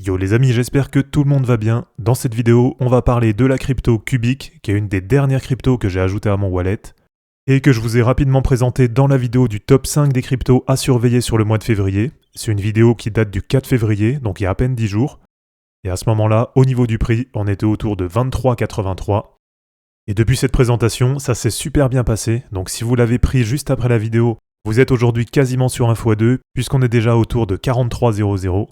Yo les amis, j'espère que tout le monde va bien. Dans cette vidéo, on va parler de la crypto Cubic, qui est une des dernières cryptos que j'ai ajoutées à mon wallet, et que je vous ai rapidement présenté dans la vidéo du top 5 des cryptos à surveiller sur le mois de février. C'est une vidéo qui date du 4 février, donc il y a à peine 10 jours. Et à ce moment-là, au niveau du prix, on était autour de 23,83. Et depuis cette présentation, ça s'est super bien passé, donc si vous l'avez pris juste après la vidéo, vous êtes aujourd'hui quasiment sur 1x2, puisqu'on est déjà autour de 43,00.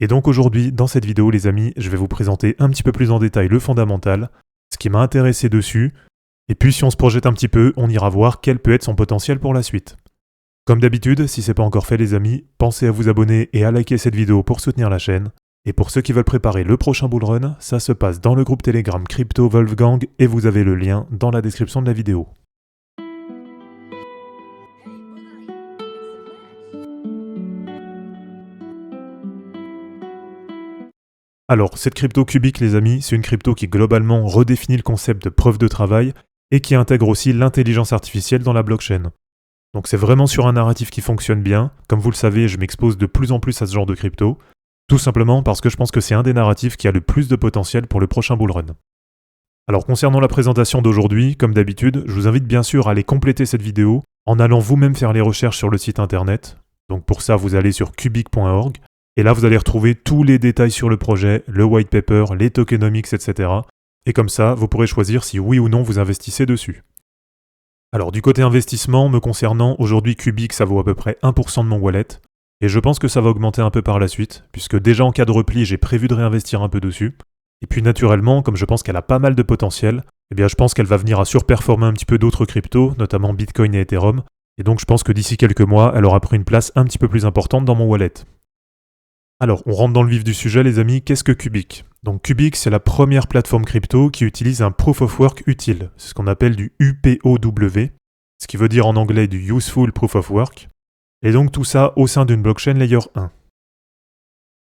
Et donc aujourd'hui, dans cette vidéo les amis, je vais vous présenter un petit peu plus en détail le fondamental, ce qui m'a intéressé dessus, et puis si on se projette un petit peu, on ira voir quel peut être son potentiel pour la suite. Comme d'habitude, si c'est pas encore fait les amis, pensez à vous abonner et à liker cette vidéo pour soutenir la chaîne. Et pour ceux qui veulent préparer le prochain bull run, ça se passe dans le groupe Telegram Crypto Wolfgang et vous avez le lien dans la description de la vidéo. Alors, cette crypto Cubic, les amis, c'est une crypto qui globalement redéfinit le concept de preuve de travail et qui intègre aussi l'intelligence artificielle dans la blockchain. Donc c'est vraiment sur un narratif qui fonctionne bien. Comme vous le savez, je m'expose de plus en plus à ce genre de crypto, tout simplement parce que je pense que c'est un des narratifs qui a le plus de potentiel pour le prochain bull run. Alors concernant la présentation d'aujourd'hui, comme d'habitude, je vous invite bien sûr à aller compléter cette vidéo en allant vous-même faire les recherches sur le site internet. Donc pour ça, vous allez sur cubic.org. Et là, vous allez retrouver tous les détails sur le projet, le white paper, les tokenomics, etc. Et comme ça, vous pourrez choisir si oui ou non vous investissez dessus. Alors du côté investissement, me concernant, aujourd'hui Cubic ça vaut à peu près 1% de mon wallet. Et je pense que ça va augmenter un peu par la suite, puisque déjà en cas de repli, j'ai prévu de réinvestir un peu dessus. Et puis naturellement, comme je pense qu'elle a pas mal de potentiel, eh bien je pense qu'elle va venir à surperformer un petit peu d'autres cryptos, notamment Bitcoin et Ethereum. Et donc je pense que d'ici quelques mois, elle aura pris une place un petit peu plus importante dans mon wallet. Alors, on rentre dans le vif du sujet les amis, qu'est-ce que Cubic ? Donc Cubic, c'est la première plateforme crypto qui utilise un Proof of Work utile, c'est ce qu'on appelle du UPOW, ce qui veut dire en anglais du Useful Proof of Work, et donc tout ça au sein d'une blockchain Layer 1.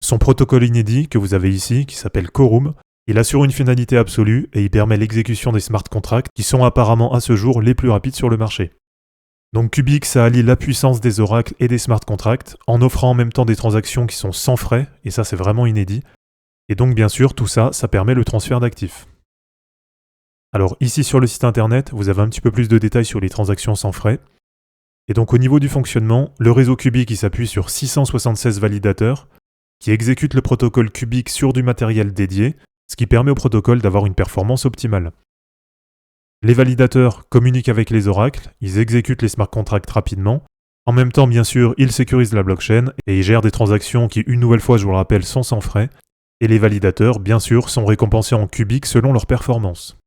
Son protocole inédit, que vous avez ici, qui s'appelle Quorum, il assure une finalité absolue et il permet l'exécution des smart contracts qui sont apparemment à ce jour les plus rapides sur le marché. Donc Cubic, ça allie la puissance des oracles et des smart contracts, en offrant en même temps des transactions qui sont sans frais, et ça c'est vraiment inédit. Et donc bien sûr, tout ça, ça permet le transfert d'actifs. Alors ici sur le site internet, vous avez un petit peu plus de détails sur les transactions sans frais. Et donc au niveau du fonctionnement, le réseau Cubic il s'appuie sur 676 validateurs, qui exécutent le protocole Cubic sur du matériel dédié, ce qui permet au protocole d'avoir une performance optimale. Les validateurs communiquent avec les oracles, ils exécutent les smart contracts rapidement. En même temps, bien sûr, ils sécurisent la blockchain et ils gèrent des transactions qui, une nouvelle fois, je vous le rappelle, sont sans frais. Et les validateurs, bien sûr, sont récompensés en Cubic selon leur performance.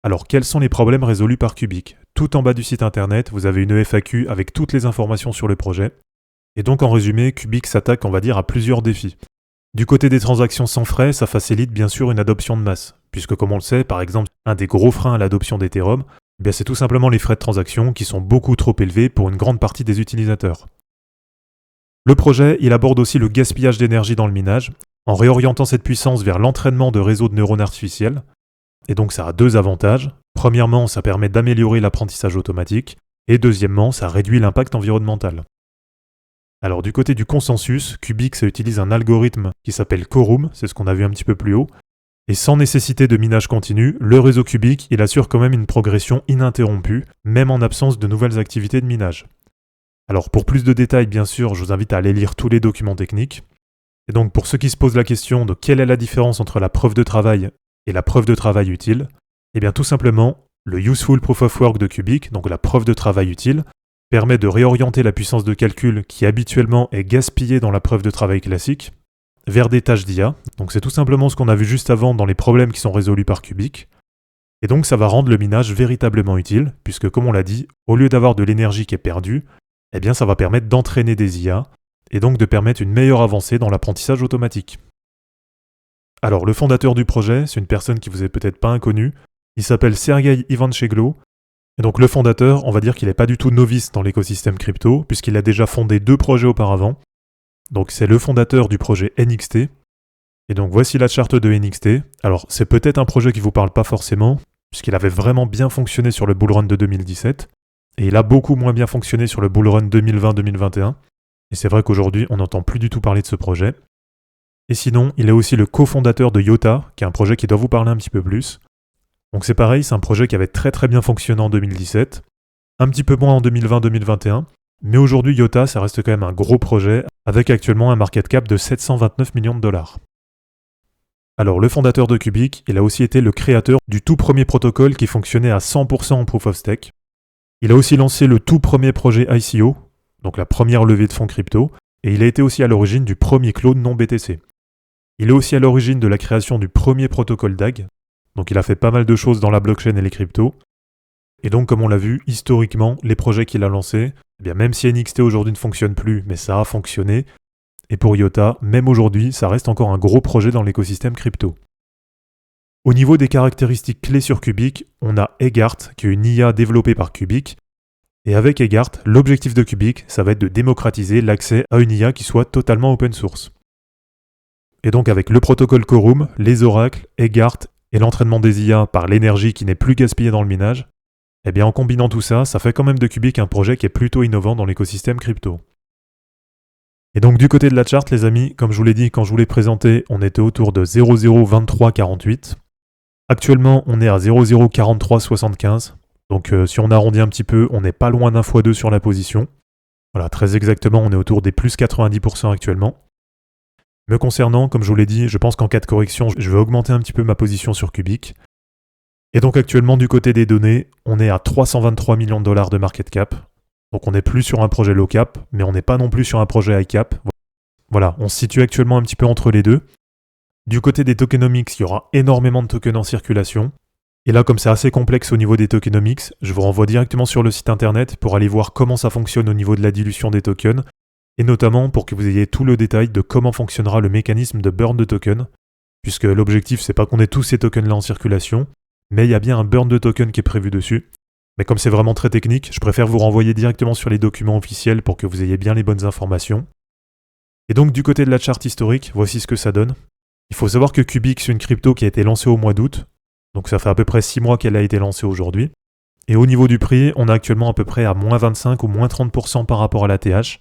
Alors, quels sont les problèmes résolus par Cubic ? Tout en bas du site internet, vous avez une FAQ avec toutes les informations sur le projet. Et donc, en résumé, Cubic s'attaque, on va dire, à plusieurs défis. Du côté des transactions sans frais, ça facilite bien sûr une adoption de masse, puisque comme on le sait, par exemple, un des gros freins à l'adoption d'Ethereum, c'est tout simplement les frais de transaction qui sont beaucoup trop élevés pour une grande partie des utilisateurs. Le projet, il aborde aussi le gaspillage d'énergie dans le minage, en réorientant cette puissance vers l'entraînement de réseaux de neurones artificiels, et donc ça a deux avantages. Premièrement, ça permet d'améliorer l'apprentissage automatique, et deuxièmement, ça réduit l'impact environnemental. Alors du côté du consensus, Cubic ça utilise un algorithme qui s'appelle Quorum, c'est ce qu'on a vu un petit peu plus haut, et sans nécessité de minage continu, le réseau Cubic il assure quand même une progression ininterrompue, même en absence de nouvelles activités de minage. Alors pour plus de détails bien sûr, je vous invite à aller lire tous les documents techniques. Et donc pour ceux qui se posent la question de quelle est la différence entre la preuve de travail et la preuve de travail utile, eh bien tout simplement, le Useful Proof of Work de Cubic, donc la preuve de travail utile, permet de réorienter la puissance de calcul qui habituellement est gaspillée dans la preuve de travail classique vers des tâches d'IA. Donc c'est tout simplement ce qu'on a vu juste avant dans les problèmes qui sont résolus par Cubic. Et donc ça va rendre le minage véritablement utile, puisque comme on l'a dit, au lieu d'avoir de l'énergie qui est perdue, eh bien ça va permettre d'entraîner des IA, et donc de permettre une meilleure avancée dans l'apprentissage automatique. Alors le fondateur du projet, c'est une personne qui vous est peut-être pas inconnue, il s'appelle Sergey Ivancheglo. Et donc le fondateur, on va dire qu'il n'est pas du tout novice dans l'écosystème crypto, puisqu'il a déjà fondé 2 projets auparavant. Donc c'est le fondateur du projet NXT. Et donc voici la charte de NXT. Alors c'est peut-être un projet qui ne vous parle pas forcément, puisqu'il avait vraiment bien fonctionné sur le bull run de 2017, et il a beaucoup moins bien fonctionné sur le bull run 2020-2021. Et c'est vrai qu'aujourd'hui on n'entend plus du tout parler de ce projet. Et sinon, il est aussi le cofondateur de Yota, qui est un projet qui doit vous parler un petit peu plus. Donc c'est pareil, c'est un projet qui avait très bien fonctionné en 2017, un petit peu moins en 2020-2021, mais aujourd'hui Yota, ça reste quand même un gros projet, avec actuellement un market cap de 729 millions de dollars. Alors le fondateur de Cubic, il a aussi été le créateur du tout premier protocole qui fonctionnait à 100% en Proof of Stake. Il a aussi lancé le tout premier projet ICO, donc la première levée de fonds crypto, et il a été aussi à l'origine du premier clone non BTC. Il est aussi à l'origine de la création du premier protocole DAG, donc il a fait pas mal de choses dans la blockchain et les cryptos. Et donc comme on l'a vu, historiquement, les projets qu'il a lancés, eh bien même si NXT aujourd'hui ne fonctionne plus, mais ça a fonctionné, et pour Yota, même aujourd'hui, ça reste encore un gros projet dans l'écosystème crypto. Au niveau des caractéristiques clés sur Cubic, on a Egart, qui est une IA développée par Cubic, et avec Egart, l'objectif de Cubic, ça va être de démocratiser l'accès à une IA qui soit totalement open source. Et donc avec le protocole Quorum, les oracles, Egart et l'entraînement des IA par l'énergie qui n'est plus gaspillée dans le minage, eh bien en combinant tout ça, ça fait quand même de Cubic un projet qui est plutôt innovant dans l'écosystème crypto. Et donc du côté de la charte, les amis, comme je vous l'ai dit quand je vous l'ai présenté, on était autour de 0,02348. Actuellement, on est à 0,04375. Donc si on arrondit un petit peu, on n'est pas loin d'un x2 sur la position. Voilà, très exactement, on est autour des plus 90% actuellement. Me concernant, comme je vous l'ai dit, je pense qu'en cas de correction, je vais augmenter un petit peu ma position sur Cubic. Et donc actuellement, du côté des données, on est à 323 millions de dollars de market cap. Donc on n'est plus sur un projet low cap, mais on n'est pas non plus sur un projet high cap. Voilà, on se situe actuellement un petit peu entre les deux. Du côté des tokenomics, il y aura énormément de tokens en circulation. Et là, comme c'est assez complexe au niveau des tokenomics, je vous renvoie directement sur le site internet pour aller voir comment ça fonctionne au niveau de la dilution des tokens, et notamment pour que vous ayez tout le détail de comment fonctionnera le mécanisme de burn de tokens, puisque l'objectif c'est pas qu'on ait tous ces tokens là en circulation, mais il y a bien un burn de tokens qui est prévu dessus. Mais comme c'est vraiment très technique, je préfère vous renvoyer directement sur les documents officiels pour que vous ayez bien les bonnes informations. Et donc du côté de la charte historique, voici ce que ça donne. Il faut savoir que Cubic c'est une crypto qui a été lancée au mois d'août, donc ça fait à peu près 6 mois qu'elle a été lancée aujourd'hui. Et au niveau du prix, on est actuellement à peu près à moins 25 ou moins 30% par rapport à la TH.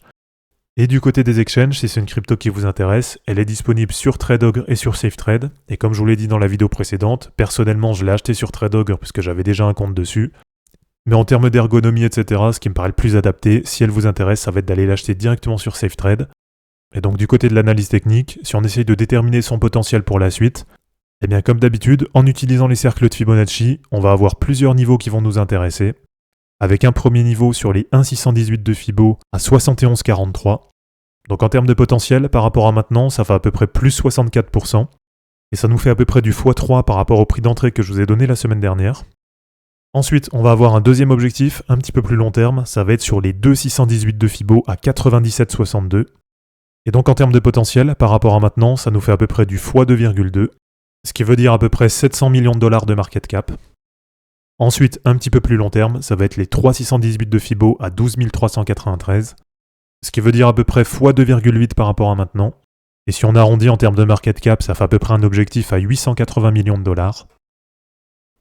Et du côté des exchanges, si c'est une crypto qui vous intéresse, elle est disponible sur TradeOgre et sur SafeTrade. Et comme je vous l'ai dit dans la vidéo précédente, personnellement je l'ai acheté sur TradeOgre puisque j'avais déjà un compte dessus. Mais en termes d'ergonomie, etc., ce qui me paraît le plus adapté, si elle vous intéresse, ça va être d'aller l'acheter directement sur SafeTrade. Et donc du côté de l'analyse technique, si on essaye de déterminer son potentiel pour la suite, eh bien comme d'habitude, en utilisant les cercles de Fibonacci, on va avoir plusieurs niveaux qui vont nous intéresser. Avec un premier niveau sur les 1,618 de Fibo à 71,43. Donc en termes de potentiel, par rapport à maintenant, ça fait à peu près plus 64%. Et ça nous fait à peu près du x3 par rapport au prix d'entrée que je vous ai donné la semaine dernière. Ensuite, on va avoir un deuxième objectif, un petit peu plus long terme, ça va être sur les 2,618 de Fibo à 97,62. Et donc en termes de potentiel, par rapport à maintenant, ça nous fait à peu près du x2,2. Ce qui veut dire à peu près 700 millions de dollars de market cap. Ensuite, un petit peu plus long terme, ça va être les 3,618 de Fibo à 12 393, ce qui veut dire à peu près x2,8 par rapport à maintenant. Et si on arrondit en termes de market cap, ça fait à peu près un objectif à 880 millions de dollars.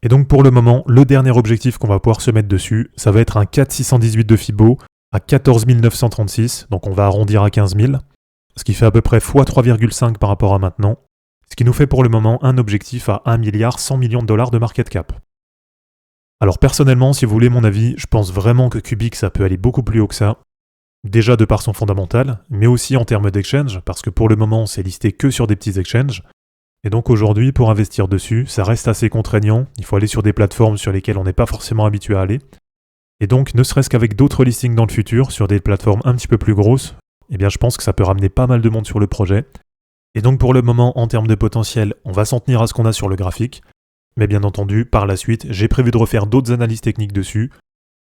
Et donc pour le moment, le dernier objectif qu'on va pouvoir se mettre dessus, ça va être un 4,618 de Fibo à 14 936, donc on va arrondir à 15 000, ce qui fait à peu près x3,5 par rapport à maintenant, ce qui nous fait pour le moment un objectif à 1 milliard 100 millions de dollars de market cap. Alors personnellement, si vous voulez mon avis, je pense vraiment que Cubic ça peut aller beaucoup plus haut que ça. Déjà de par son fondamental, mais aussi en termes d'exchange, parce que pour le moment c'est listé que sur des petits exchanges. Et donc aujourd'hui, pour investir dessus, ça reste assez contraignant, il faut aller sur des plateformes sur lesquelles on n'est pas forcément habitué à aller. Et donc, ne serait-ce qu'avec d'autres listings dans le futur, sur des plateformes un petit peu plus grosses, eh bien je pense que ça peut ramener pas mal de monde sur le projet. Et donc pour le moment, en termes de potentiel, on va s'en tenir à ce qu'on a sur le graphique. Mais bien entendu, par la suite, j'ai prévu de refaire d'autres analyses techniques dessus,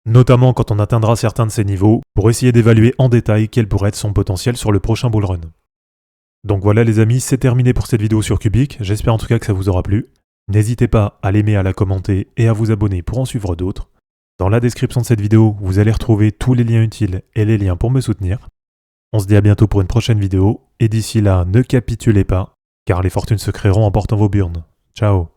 notamment quand on atteindra certains de ces niveaux, pour essayer d'évaluer en détail quel pourrait être son potentiel sur le prochain bull run. Donc voilà les amis, c'est terminé pour cette vidéo sur Cubic, j'espère en tout cas que ça vous aura plu. N'hésitez pas à l'aimer, à la commenter et à vous abonner pour en suivre d'autres. Dans la description de cette vidéo, vous allez retrouver tous les liens utiles et les liens pour me soutenir. On se dit à bientôt pour une prochaine vidéo, et d'ici là, ne capitulez pas, car les fortunes se créeront en portant vos burnes. Ciao.